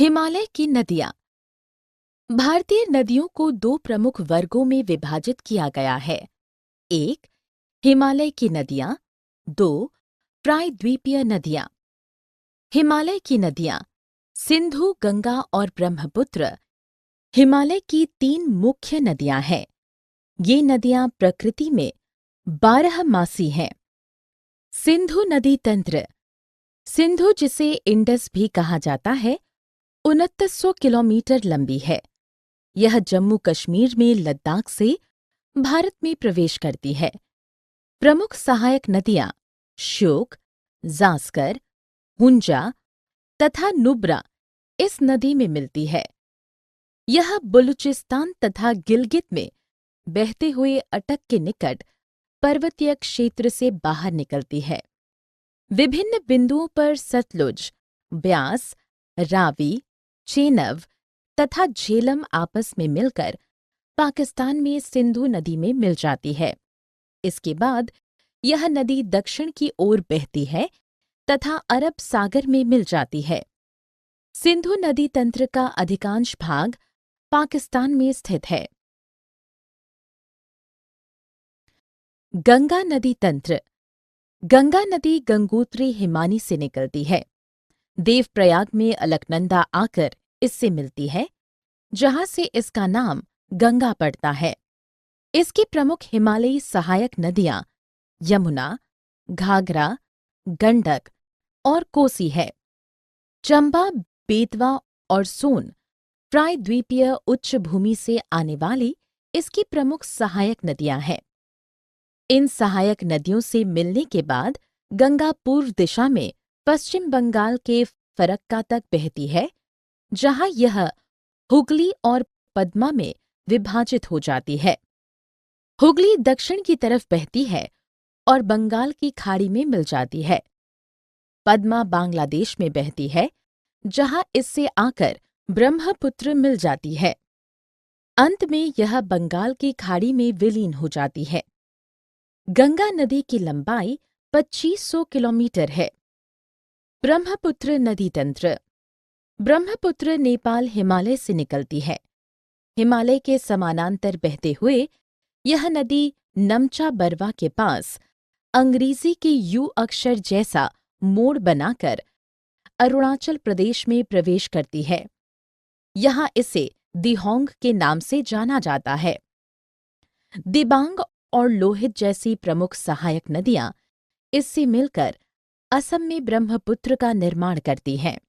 हिमालय की नदियां। भारतीय नदियों को दो प्रमुख वर्गों में विभाजित किया गया है। एक, हिमालय की नदियां। दो, प्रायद्वीपीय नदियां। हिमालय की नदियां सिंधु, गंगा और ब्रह्मपुत्र हिमालय की तीन मुख्य नदियां हैं। ये नदियां प्रकृति में 12 मासी हैं। सिंधु नदी तंत्र। सिंधु, जिसे इंडस भी कहा जाता है, 2900 किलोमीटर लंबी है। यह जम्मू कश्मीर में लद्दाख से भारत में प्रवेश करती है। प्रमुख सहायक नदियां श्योक, जास्कर, हुंजा तथा नुब्रा इस नदी में मिलती है। यह बलूचिस्तान तथा गिलगित में बहते हुए अटक के निकट पर्वतीय क्षेत्र से बाहर निकलती है। विभिन्न बिंदुओं पर सतलुज, ब्यास, रावी, चेनव तथा झेलम आपस में मिलकर पाकिस्तान में सिंधु नदी में मिल जाती है। इसके बाद यह नदी दक्षिण की ओर बहती है तथा अरब सागर में मिल जाती है। सिंधु नदी तंत्र का अधिकांश भाग पाकिस्तान में स्थित है। गंगा नदी तंत्र। गंगा नदी गंगोत्री हिमानी से निकलती है। देवप्रयाग में अलकनंदा आकर इससे मिलती है, जहां से इसका नाम गंगा पड़ता है। इसकी प्रमुख हिमालयी सहायक नदियां यमुना, घाघरा, गंडक और कोसी है। चंबा, बेतवा और सोन प्रायद्वीपीय उच्च भूमि से आने वाली इसकी प्रमुख सहायक नदियां हैं। इन सहायक नदियों से मिलने के बाद गंगा पूर्व दिशा में पश्चिम बंगाल के फरक्का तक बहती है, जहां यह हुगली और पद्मा में विभाजित हो जाती है। हुगली दक्षिण की तरफ बहती है और बंगाल की खाड़ी में मिल जाती है। पद्मा बांग्लादेश में बहती है, जहां इससे आकर ब्रह्मपुत्र मिल जाती है। अंत में यह बंगाल की खाड़ी में विलीन हो जाती है। गंगा नदी की लंबाई 2500 किलोमीटर है। ब्रह्मपुत्र नदी तंत्र। ब्रह्मपुत्र नेपाल हिमालय से निकलती है। हिमालय के समानांतर बहते हुए यह नदी नमचा बरवा के पास अंग्रेजी के यू अक्षर जैसा मोड़ बनाकर अरुणाचल प्रदेश में प्रवेश करती है। यहाँ इसे दिहोंग के नाम से जाना जाता है। दिबांग और लोहित जैसी प्रमुख सहायक नदियां इससे मिलकर असम में ब्रह्मपुत्र का निर्माण करती हैं।